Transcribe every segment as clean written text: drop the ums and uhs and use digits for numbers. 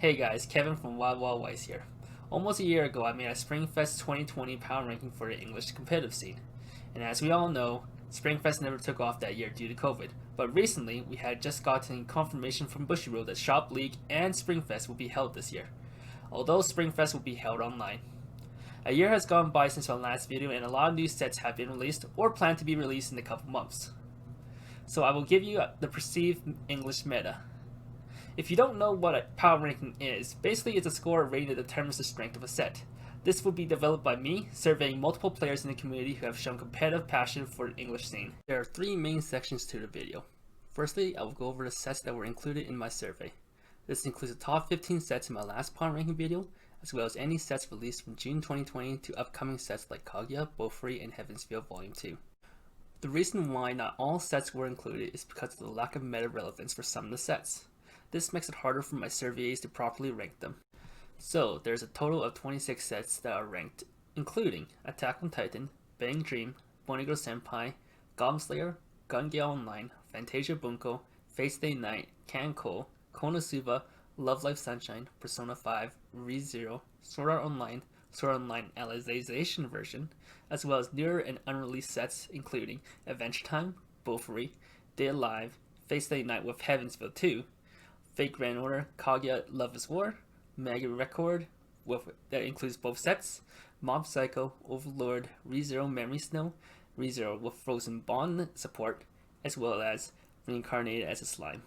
Hey guys, Kevin from Wild Weiss here. Almost a year ago I made a Springfest 2020 power ranking for the English competitive scene. And as we all know, Springfest never took off that year due to COVID, but recently we had just gotten confirmation from Bushiroad that Shop League and Springfest will be held this year, although Springfest will be held online. A year has gone by since our last video and a lot of new sets have been released or planned to be released in a couple months. So I will give you the perceived English meta. If you don't know what a power ranking is, basically it's a score or rating that determines the strength of a set. This will be developed by me, surveying multiple players in the community who have shown competitive passion for the English scene. There are three main sections to the video. Firstly, I will go over the sets that were included in my survey. This includes the top 15 sets in my last power ranking video, as well as any sets released from June 2020 to upcoming sets like Kaguya, Beaufrey, and Heavensfield Volume 2. The reason why not all sets were included is because of the lack of meta relevance for some of the sets. This makes it harder for my surveys to properly rank them. So there's a total of 26 sets that are ranked, including Attack on Titan, Bang Dream, Bonegro Senpai, Goblin Slayer, Gale Online, Fantasia Bunko, Fate/stay night, Kanko, Konosuba, Love Live Sunshine, Persona 5, Re:Zero, Sword Art Online, Sword Art Online Alicization version, as well as newer and unreleased sets including Adventure Time, Beaufrey, Day Alive, Fate/stay night with Heavensfield 2, Fate Grand Order, Kaguya Love is War, Magia Record, that includes both sets, Mob Psycho, Overlord, Re:Zero Memory Snow, Re:Zero with Frozen Bond support, as well as Reincarnated as a Slime.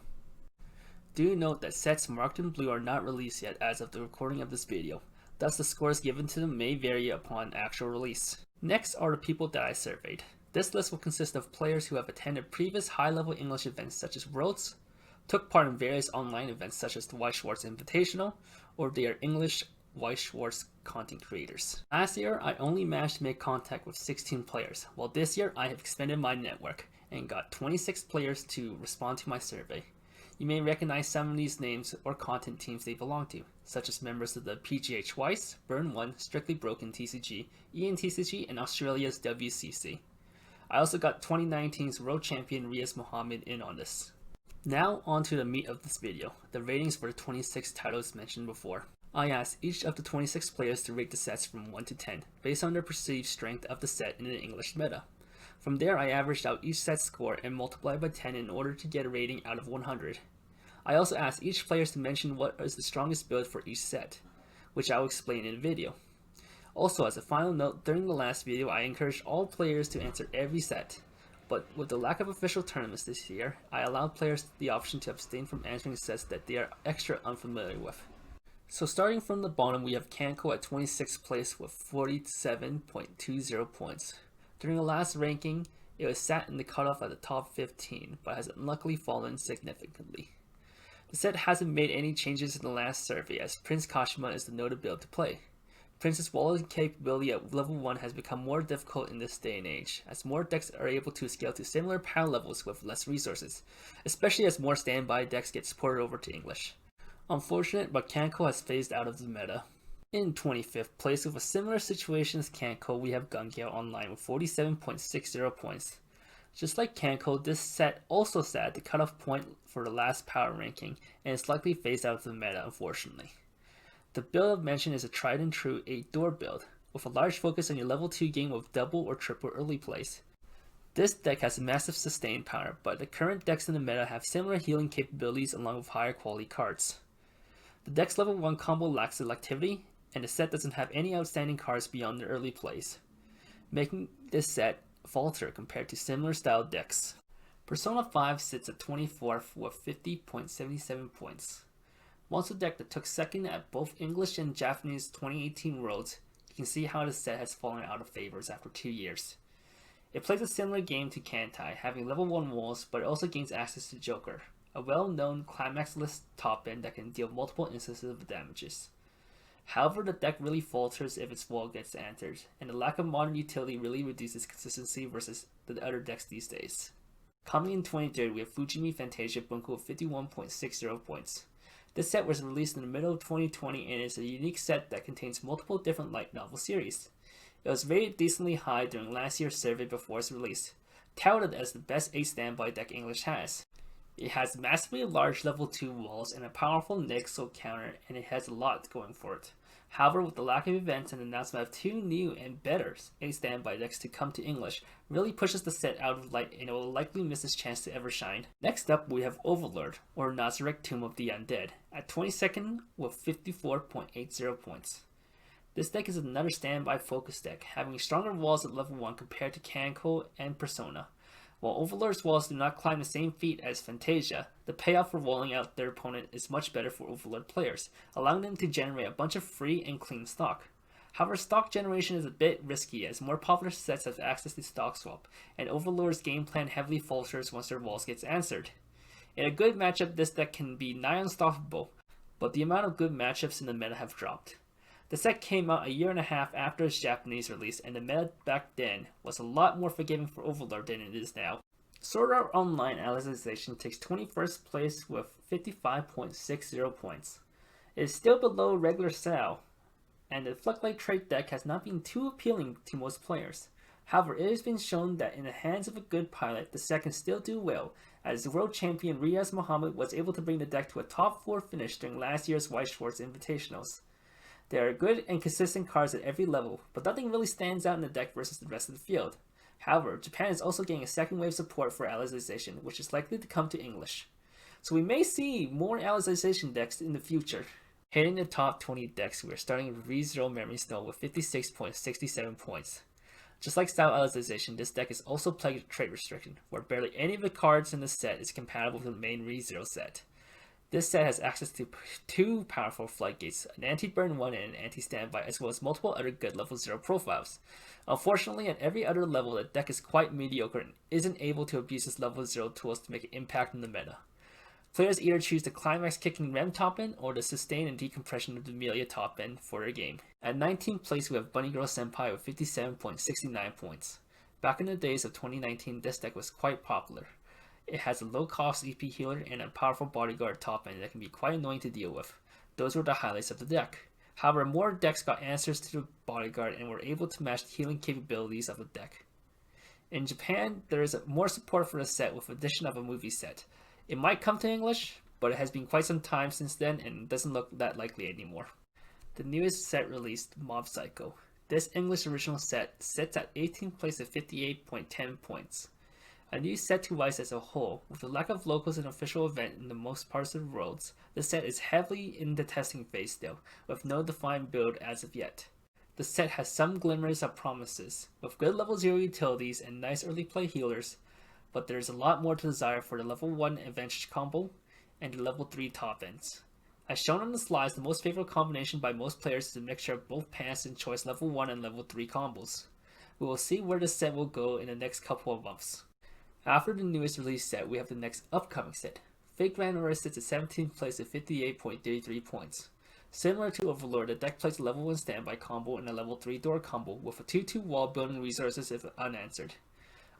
Do note that sets marked in blue are not released yet as of the recording of this video, thus the scores given to them may vary upon actual release. Next are the people that I surveyed. This list will consist of players who have attended previous high-level English events such as Worlds, took part in various online events such as the Weiss Schwarz Invitational, or they are English Weiss Schwarz content creators. Last year, I only managed to make contact with 16 players, while this year I have expanded my network and got 26 players to respond to my survey. You may recognize some of these names or content teams they belong to, such as members of the PGH Weiss, Burn 1, Strictly Broken TCG, ENTCG, and Australia's WCC. I also got 2019's World Champion Riaz Mohammed in on this. Now on to the meat of this video, the ratings for the 26 titles mentioned before. I asked each of the 26 players to rate the sets from 1 to 10, based on their perceived strength of the set in the English meta. From there I averaged out each set's score and multiplied by 10 in order to get a rating out of 100. I also asked each player to mention what is the strongest build for each set, which I will explain in the video. Also, as a final note, during the last video I encouraged all players to answer every set. But with the lack of official tournaments this year, I allowed players the option to abstain from answering sets that they are extra unfamiliar with. So starting from the bottom, we have Kanko at 26th place with 47.20 points. During the last ranking, it was sat in the cutoff at the top 15, but has unluckily fallen significantly. The set hasn't made any changes in the last survey, as Prince Kashima is the noted build to play. Prince's wallet capability at level 1 has become more difficult in this day and age, as more decks are able to scale to similar power levels with less resources, especially as more standby decks get ported over to English. Unfortunate, but Kanko has phased out of the meta. In 25th place with a similar situation as Kanko, we have Gale Online with 47.60 points. Just like Kanko, this set also sat at the cutoff point for the last power ranking, and is likely phased out of the meta unfortunately. The build of mention is a tried and true 8-door build, with a large focus on your level 2 game with double or triple early plays. This deck has massive sustain power, but the current decks in the meta have similar healing capabilities along with higher quality cards. The deck's level 1 combo lacks selectivity, and the set doesn't have any outstanding cards beyond the early plays, making this set falter compared to similar styled decks. Persona 5 sits at 24th with 50.77 points. Once a deck that took second at both English and Japanese 2018 Worlds, you can see how the set has fallen out of favors after 2 years. It plays a similar game to Kantai, having level 1 walls, but it also gains access to Joker, a well-known climax-less top end that can deal multiple instances of damages. However, the deck really falters if its wall gets entered, and the lack of modern utility really reduces consistency versus the other decks these days. Coming in 23rd, we have Fujimi Fantasia Bunko with 51.60 points. This set was released in the middle of 2020 and is a unique set that contains multiple different light novel series. It was rated decently high during last year's survey before its release, touted as the best 8 standby deck English has. It has massively large level 2 walls and a powerful Nexo counter, and it has a lot going for it. However, with the lack of events and the announcement of 2 new and better standby decks to come to English, really pushes the set out of light and it will likely miss its chance to ever shine. Next up, we have Overlord, or Nazarick Tomb of the Undead, at 22nd with 54.80 points. This deck is another standby focus deck, having stronger walls at level 1 compared to Kanko and Persona. While Overlord's walls do not climb the same feat as Fantasia, the payoff for walling out their opponent is much better for Overlord players, allowing them to generate a bunch of free and clean stock. However, stock generation is a bit risky as more popular sets have access to stock swap, and Overlord's game plan heavily falters once their walls gets answered. In a good matchup, this deck can be nigh unstoppable, but the amount of good matchups in the meta have dropped. The set came out a year and a half after its Japanese release, and the meta back then was a lot more forgiving for Overlord than it is now. Sword Art Online Alicization takes 21st place with 55.60 points. It is still below regular Sao, and the Floodlight trait deck has not been too appealing to most players. However, it has been shown that in the hands of a good pilot, the set can still do well, as the world champion Riaz Muhammad was able to bring the deck to a top 4 finish during last year's Weiss Schwarz Invitationals. There are good and consistent cards at every level, but nothing really stands out in the deck versus the rest of the field. However, Japan is also getting a second wave support for Alicization, which is likely to come to English. So we may see more Alicization decks in the future. Hitting the top 20 decks, we are starting with ReZero Memory Snow with 56.67 points. Just like Style Alicization, this deck is also plagued with trait restriction, where barely any of the cards in the set is compatible with the main ReZero set. This set has access to 2 powerful floodgates, an anti-burn 1 and an anti-standby, as well as multiple other good level 0 profiles. Unfortunately, at every other level, the deck is quite mediocre and isn't able to abuse its level 0 tools to make an impact in the meta. Players either choose the climax kicking Rem top end or the sustain and decompression of the Amelia top end for their game. At 19th place, we have Bunny Girl Senpai with 57.69 points. Back in the days of 2019, this deck was quite popular. It has a low-cost EP healer and a powerful bodyguard top end that can be quite annoying to deal with. Those were the highlights of the deck. However, more decks got answers to the bodyguard and were able to match the healing capabilities of the deck. In Japan, there is more support for the set with the addition of a movie set. It might come to English, but it has been quite some time since then and it doesn't look that likely anymore. The newest set released, Mob Psycho. This English original set sits at 18th place at 58.10 points. A new set to Weiss as a whole, with the lack of locals and official event in the most parts of the worlds, the set is heavily in the testing phase still, with no defined build as of yet. The set has some glimmers of promises, with good level 0 utilities and nice early play healers, but there is a lot more to desire for the level 1 advantage combo and the level 3 top ends. As shown on the slides, the most favorite combination by most players is a mixture of both pants and choice level 1 and level 3 combos. We will see where the set will go in the next couple of months. After the newest release set, we have the next upcoming set. Fake Grand Order sits at 17th place at 58.33 points. Similar to Overlord, the deck plays a level 1 standby combo and a level 3 door combo with a 2-2 wall building resources if unanswered.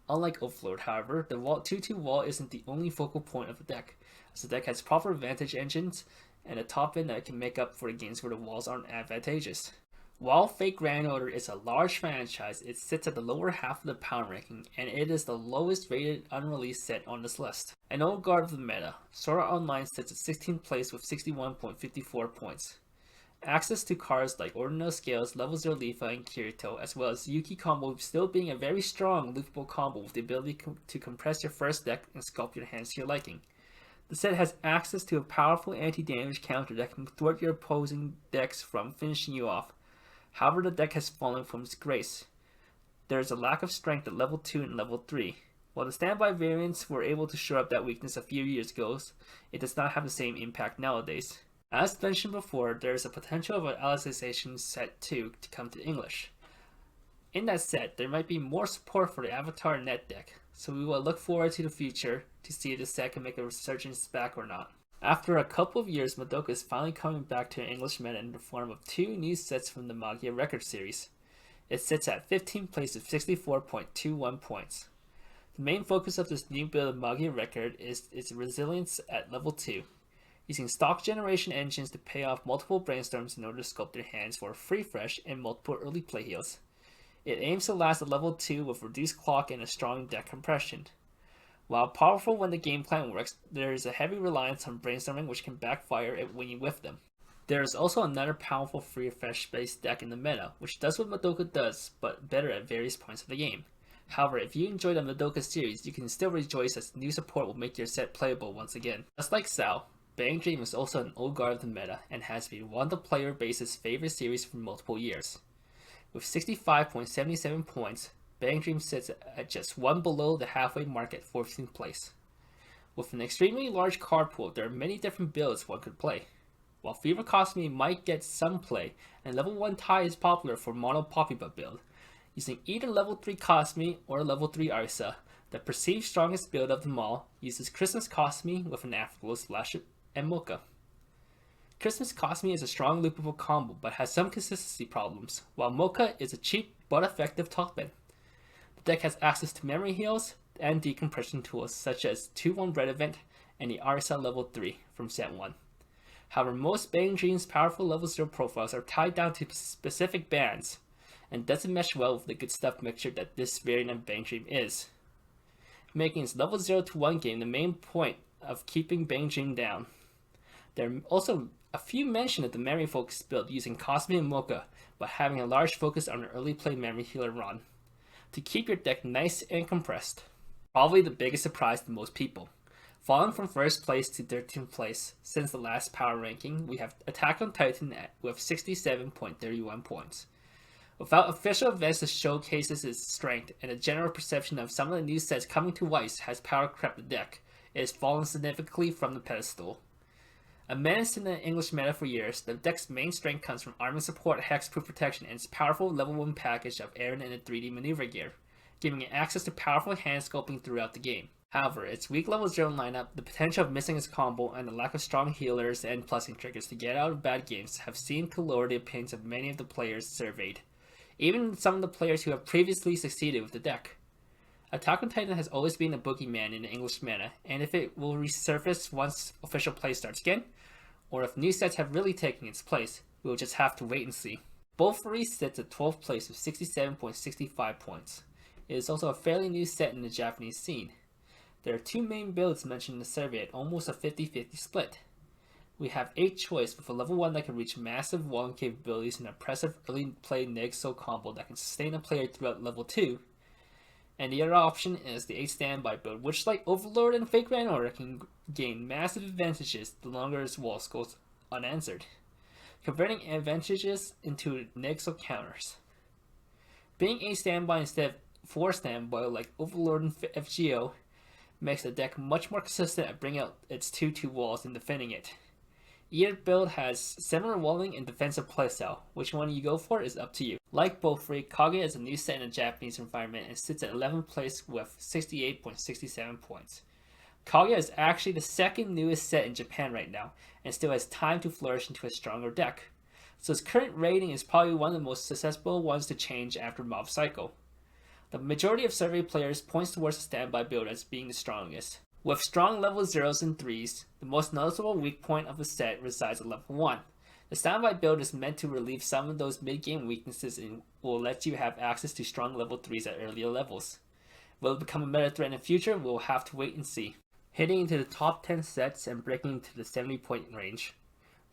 Unlike Overlord, however, the 2-2 wall isn't the only focal point of the deck, as the deck has proper advantage engines and a top end that can make up for the games where the walls aren't advantageous. While Fate Grand Order is a large franchise, it sits at the lower half of the power ranking, and it is the lowest rated unreleased set on this list. An old guard of the meta, Sword Art Online sits at 16th place with 61.54 points. Access to cards like Ordinal Scales, Level 0 Leafa, and Kirito, as well as Yuki combo still being a very strong loopable combo with the ability to compress your first deck and sculpt your hands to your liking. The set has access to a powerful anti-damage counter that can thwart your opposing decks from finishing you off. However, the deck has fallen from its grace. There is a lack of strength at level 2 and level 3. While the standby variants were able to shore up that weakness a few years ago, it does not have the same impact nowadays. As mentioned before, there is a potential of an Alicization set 2 to come to English. In that set, there might be more support for the Avatar Net deck, so we will look forward to the future to see if the set can make a resurgence back or not. After a couple of years, Madoka is finally coming back to an English meta in the form of 2 new sets from the Magia Record series. It sits at 15th place with 64.21 points. The main focus of this new build of Magia Record is its resilience at level 2, using stock generation engines to pay off multiple brainstorms in order to sculpt their hands for free fresh and multiple early play heals. It aims to last at level 2 with reduced clock and a strong deck compression. While powerful when the game plan works, there is a heavy reliance on brainstorming which can backfire when you whiff them. There is also another powerful free refresh based deck in the meta, which does what Madoka does, but better at various points of the game. However, if you enjoy the Madoka series, you can still rejoice as new support will make your set playable once again. Just like Sao, Bang Dream is also an old guard of the meta and has been one of the player base's favorite series for multiple years. With 65.77 points, Bang Dream sits at just one below the halfway mark at 14th place. With an extremely large card pool, there are many different builds one could play. While Fever Cosme might get some play, and level 1 Tai is popular for mono Poppybutt build, using either level 3 Cosme or level 3 Arisa, the perceived strongest build of them all uses Christmas Cosme with an Afterglow Slash and Mocha. Christmas Cosme is a strong loopable combo but has some consistency problems, while Mocha is a cheap but effective top end. The deck has access to memory heals and decompression tools such as 2-1 Red Event and the Arisa level 3 from set 1. However, most Bang Dream's powerful level 0 profiles are tied down to specific bands, and doesn't mesh well with the good stuff mixture that this variant of Bang Dream is, making its level 0 to 1 game the main point of keeping Bang Dream down. There are also a few mention of the memory focus build using Cosme and Mocha, but having a large focus on an early play memory healer run, to keep your deck nice and compressed. Probably the biggest surprise to most people. Falling from 1st place to 13th place since the last power ranking, we have Attack on Titan with 67.31 points. Without official events to showcase its strength and a general perception of some of the new sets coming to Weiss has power crept the deck, it has fallen significantly from the pedestal. A menace in the English meta for years, the deck's main strength comes from armor support, hexproof protection, and its powerful level 1 package of Aaron and a 3D maneuver gear, giving it access to powerful hand sculpting throughout the game. However, its weak level 0 lineup, the potential of missing its combo, and the lack of strong healers and plussing triggers to get out of bad games have seemed to lower the opinions of many of the players surveyed, even some of the players who have previously succeeded with the deck. Attack on Titan has always been a boogeyman in the English meta, and if it will resurface once official play starts again, or if new sets have really taken its place, we will just have to wait and see. Bolfari sits at 12th place with 67.65 points. It is also a fairly new set in the Japanese scene. There are 2 main builds mentioned in the survey at almost a 50-50 split. We have 8 choice with a level 1 that can reach massive walling capabilities and impressive early play neg-so combo that can sustain a player throughout level 2. And the other option is the 8 standby build, which like Overlord and Fake Grand Order can gain massive advantages the longer its walls goes unanswered, converting advantages into neg-so counters. Being 8 standby instead of 4 standby like Overlord and FGO makes the deck much more consistent at bringing out its 2-2 walls and defending it. Either build has similar walling and defensive playstyle. Which one you go for is up to you. Like Bolfari, Kaguya is a new set in a Japanese environment and sits at 11th place with 68.67 points. Kaguya is actually the second newest set in Japan right now, and still has time to flourish into a stronger deck. So its current rating is probably one of the most susceptible ones to change after Mob Psycho. The majority of survey players points towards the standby build as being the strongest. With strong level 0s and 3s, the most noticeable weak point of the set resides at level 1. The standby build is meant to relieve some of those mid-game weaknesses and will let you have access to strong level 3s at earlier levels. Will it become a meta threat in the future? We'll have to wait and see. Hitting into the top 10 sets and breaking into the 70 point range,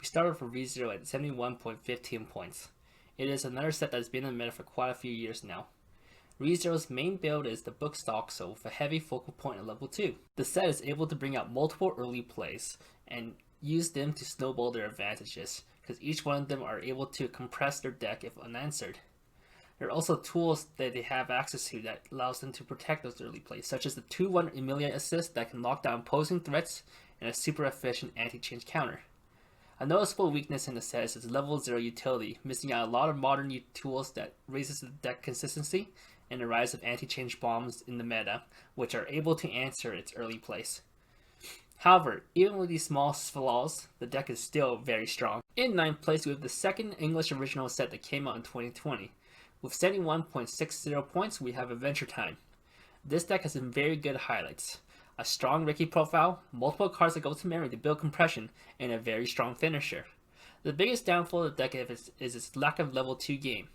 we started for ReZero at 71.15 points. It is another set that has been in the meta for quite a few years now. ReZero's main build is the Book Stalker with a heavy focal point at level 2. The set is able to bring out multiple early plays and use them to snowball their advantages, because each one of them are able to compress their deck if unanswered. There are also tools that they have access to that allows them to protect those early plays, such as the 2-1 Emilia assist that can lock down opposing threats and a super efficient anti-change counter. A noticeable weakness in the set is its level 0 utility, missing out a lot of modern tools that raises the deck consistency and the rise of anti-change bombs in the meta, which are able to answer its early plays. However, even with these small flaws, the deck is still very strong. In 9th place, we have the second English original set that came out in 2020. With 71.60 points, we have Adventure Time. This deck has some very good highlights. A strong Ricky profile, multiple cards that go to memory to build compression, and a very strong finisher. The biggest downfall of the deck is its lack of level 2 game.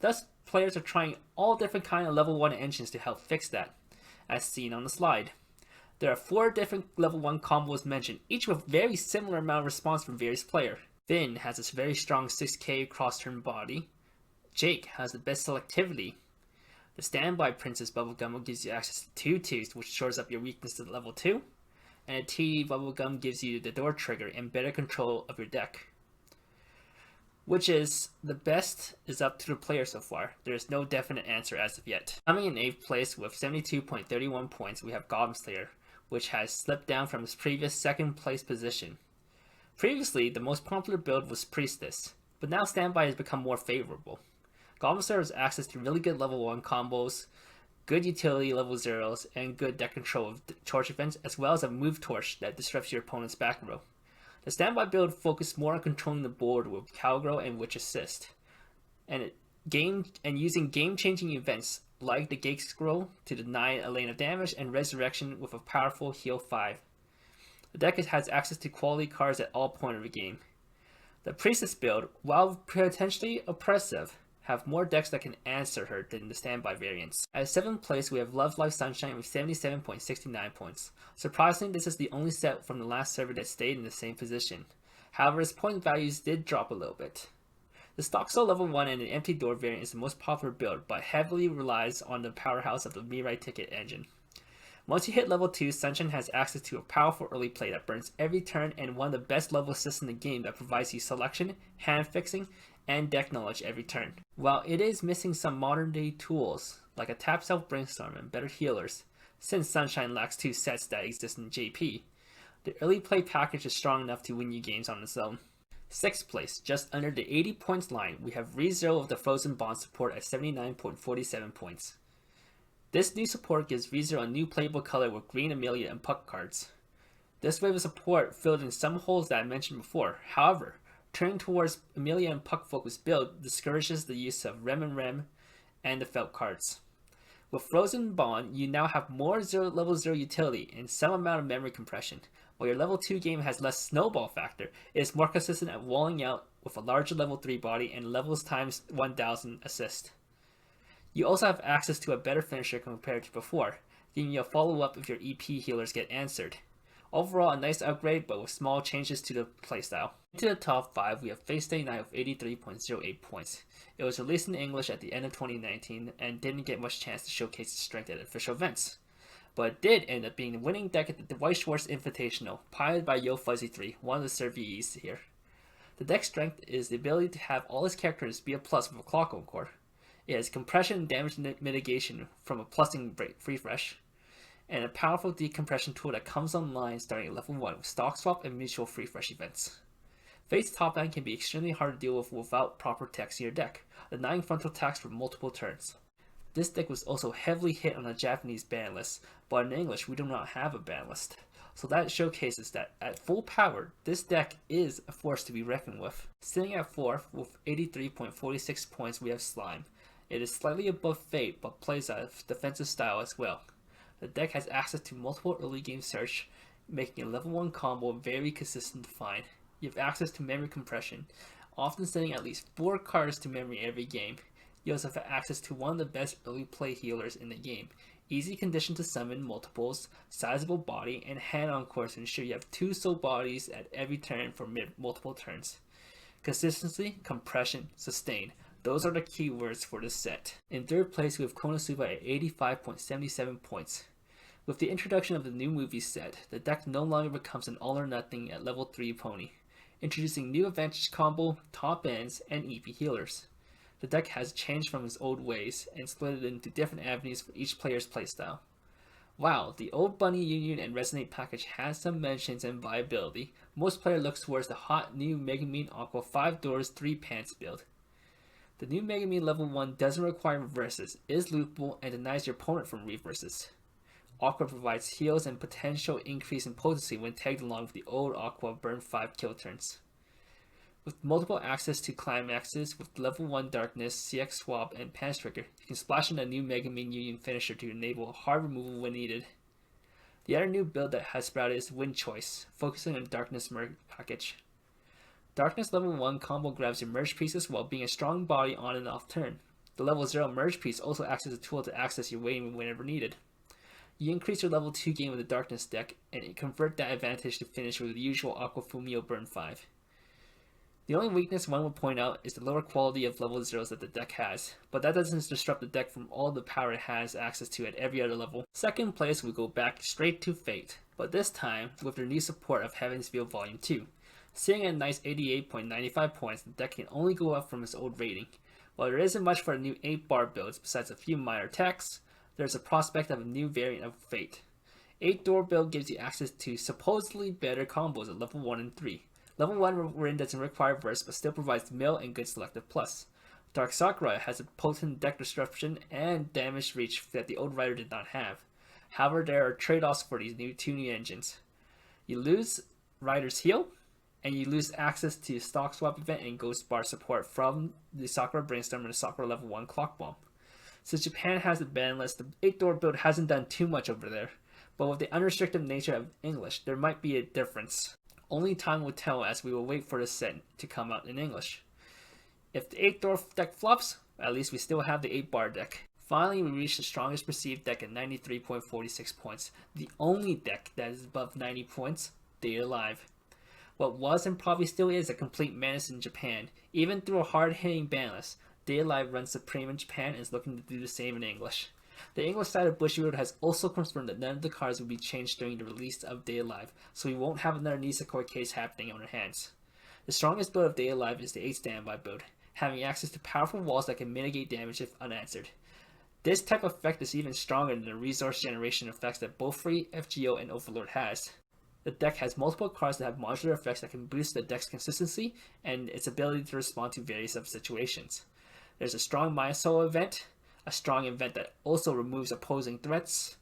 Thus, players are trying all different kind of level 1 engines to help fix that, as seen on the slide. There are 4 different level 1 combos mentioned, each with very similar amount of response from various players. Finn has this very strong 6k cross-turn body. Jake has the best selectivity. The Standby Princess Bubblegum gives you access to 2 twos, which shores up your weakness at level 2. And a TD Bubblegum gives you the door trigger and better control of your deck. Which is the best is up to the player so far. There is no definite answer as of yet. Coming in 8th place with 72.31 points, we have Goblin Slayer, which has slipped down from his previous 2nd place position. Previously, the most popular build was Priestess, but now Standby has become more favorable. Goblin Slayer has access to really good level 1 combos, good utility level 0s, and good deck control of torch events, as well as a move torch that disrupts your opponent's back row. The Standby build focused more on controlling the board with Cowgirl and Witch Assist, and using game-changing events like the Gate Scroll to deny a lane of damage and Resurrection with a powerful heal 5. The deck has access to quality cards at all points of the game. The Priestess build, while potentially oppressive, have more decks that can answer her than the Standby variants. At 7th place, we have Love Life Sunshine with 77.69 points. Surprisingly, this is the only set from the last server that stayed in the same position. However, its point values did drop a little bit. The Stock Soul level 1 and an Empty Door variant is the most popular build, but heavily relies on the powerhouse of the Mirai Ticket engine. Once you hit level 2, Sunshine has access to a powerful early play that burns every turn and one of the best level assists in the game that provides you selection, hand fixing, and deck knowledge every turn. While it is missing some modern day tools, like a Tap Self Brainstorm and better healers, since Sunshine lacks 2 sets that exist in JP, the early play package is strong enough to win you games on its own. 6th place, just under the 80 points line, we have ReZero of the Frozen Bond support at 79.47 points. This new support gives ReZero a new playable color with Green Amelia and Puck cards. This wave of support filled in some holes that I mentioned before. However, turning towards Amelia and Puck focused build discourages the use of Rem and Rem and the Felt cards. With Frozen Bond, you now have more level 0 utility and some amount of memory compression. While your level 2 game has less snowball factor, it is more consistent at walling out with a larger level 3 body and levels times 1000 assist. You also have access to a better finisher compared to before, giving you a follow-up if your EP healers get answered. Overall, a nice upgrade, but with small changes to the playstyle. Into the top 5, we have Face Day Night with 83.08 points. It was released in English at the end of 2019 and didn't get much chance to showcase its strength at official events. But it did end up being the winning deck at the Weiss Schwarz Invitational, piloted by Yo Fuzzy 3, one of the servees here. The deck's strength is the ability to have all its characters be a plus with a Clockwork Core. It has compression and damage mitigation from a plusing refresh, and a powerful decompression tool that comes online starting at level 1 with Stock Swap and Mutual Refresh events. Fate's top end can be extremely hard to deal with without proper text in your deck, denying frontal attacks for multiple turns. This deck was also heavily hit on a Japanese ban list, but in English we do not have a ban list. So that showcases that at full power, this deck is a force to be reckoned with. Sitting at 4th with 83.46 points, we have Slime. It is slightly above Fate, but plays a defensive style as well. The deck has access to multiple early game search, making a level 1 combo very consistent to find. You have access to memory compression, often sending at least 4 cards to memory every game. You also have access to one of the best early play healers in the game. Easy condition to summon multiples, sizable body, and hand-on cores to ensure you have 2 soul bodies at every turn for multiple turns. Consistency, compression, sustain. Those are the keywords for this set. In 3rd place, we have Konosuba at 85.77 points. With the introduction of the new movie set, the deck no longer becomes an all or nothing at level 3 pony, introducing new advantage combo, top ends, and EP healers. The deck has changed from its old ways and split it into different avenues for each player's playstyle. While the old Bunny Union and Resonate package has some mentions and viability, most players look towards the hot new Megumin Aqua 5 doors 3 pants build. The new Megumin level 1 doesn't require reverses, is loopable, and denies your opponent from reverses. Aqua provides heals and potential increase in potency when tagged along with the old Aqua burn 5 kill turns. With multiple access to climaxes with level 1 Darkness, CX Swap, and Pants Trigger, you can splash in a new Megumin Union finisher to enable hard removal when needed. The other new build that has sprouted is Wind Choice, focusing on Darkness Merc package. Darkness level 1 combo grabs your merge pieces while being a strong body on and off turn. The level 0 merge piece also acts as a tool to access your waiting whenever needed. You increase your level 2 gain with the Darkness deck, and you convert that advantage to finish with the usual Aquafumio burn 5. The only weakness one would point out is the lower quality of level 0s that the deck has, but that doesn't disrupt the deck from all the power it has access to at every other level. Second place we go back straight to Fate, but this time with their new support of Heaven's Feel Volume 2. Sitting at a nice 88.95 points, the deck can only go up from its old rating. While there isn't much for a new 8-bar builds besides a few minor attacks, there's a prospect of a new variant of Fate. 8-door build gives you access to supposedly better combos at level 1 and 3. Level 1 Rin doesn't require burst but still provides mill and good selective plus. Dark Sakura has a potent deck disruption and damage reach that the old Rider did not have. However, there are trade-offs for these two new engines. You lose Rider's heal, and you lose access to Stock Swap event and Ghost Bar support from the Sakura Brainstorm and the Sakura level 1 Clock Bomb. Since Japan has the ban list, the 8-door build hasn't done too much over there, but with the unrestricted nature of English, there might be a difference. Only time will tell as we will wait for the set to come out in English. If the 8-door deck flops, at least we still have the 8-bar deck. Finally, we reached the strongest perceived deck at 93.46 points, the only deck that is above 90 points, Stay Alive. What was and probably still is a complete menace in Japan, even through a hard-hitting ban list. Stay Alive runs supreme in Japan and is looking to do the same in English. The English side of Bushiroad has also confirmed that none of the cards will be changed during the release of Stay Alive, so we won't have another Nisekoi case happening on our hands. The strongest build of Stay Alive is the 8 standby build, having access to powerful walls that can mitigate damage if unanswered. This type of effect is even stronger than the resource generation effects that both Free, FGO, and Overlord has. The deck has multiple cards that have modular effects that can boost the deck's consistency and its ability to respond to various situations. There's a strong Maya Soul event, a strong event that also removes opposing threats.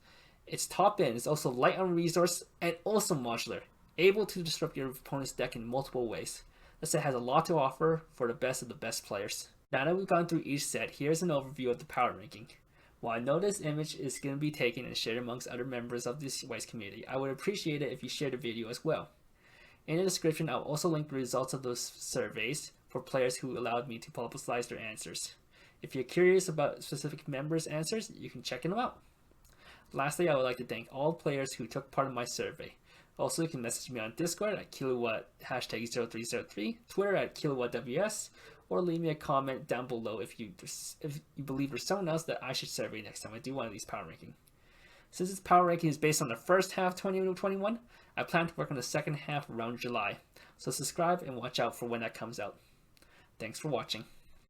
Its top end is also light on resource and also modular, able to disrupt your opponent's deck in multiple ways. The set has a lot to offer for the best of the best players. Now that we've gone through each set, here's an overview of the power ranking. While I know this image is going to be taken and shared amongst other members of this Weiss community, I would appreciate it if you share the video as well. In the description, I'll also link the results of those surveys for players who allowed me to publicize their answers. If you're curious about specific members' answers, you can check them out. Lastly, I would like to thank all players who took part in my survey. Also, you can message me on Discord at kilowatt #0303, Twitter at kilowattws, or leave me a comment down below if you believe there's someone else that I should survey next time I do one of these power ranking. Since this power ranking is based on the first half 2021, I plan to work on the second half around July, so subscribe and watch out for when that comes out. Thanks for watching.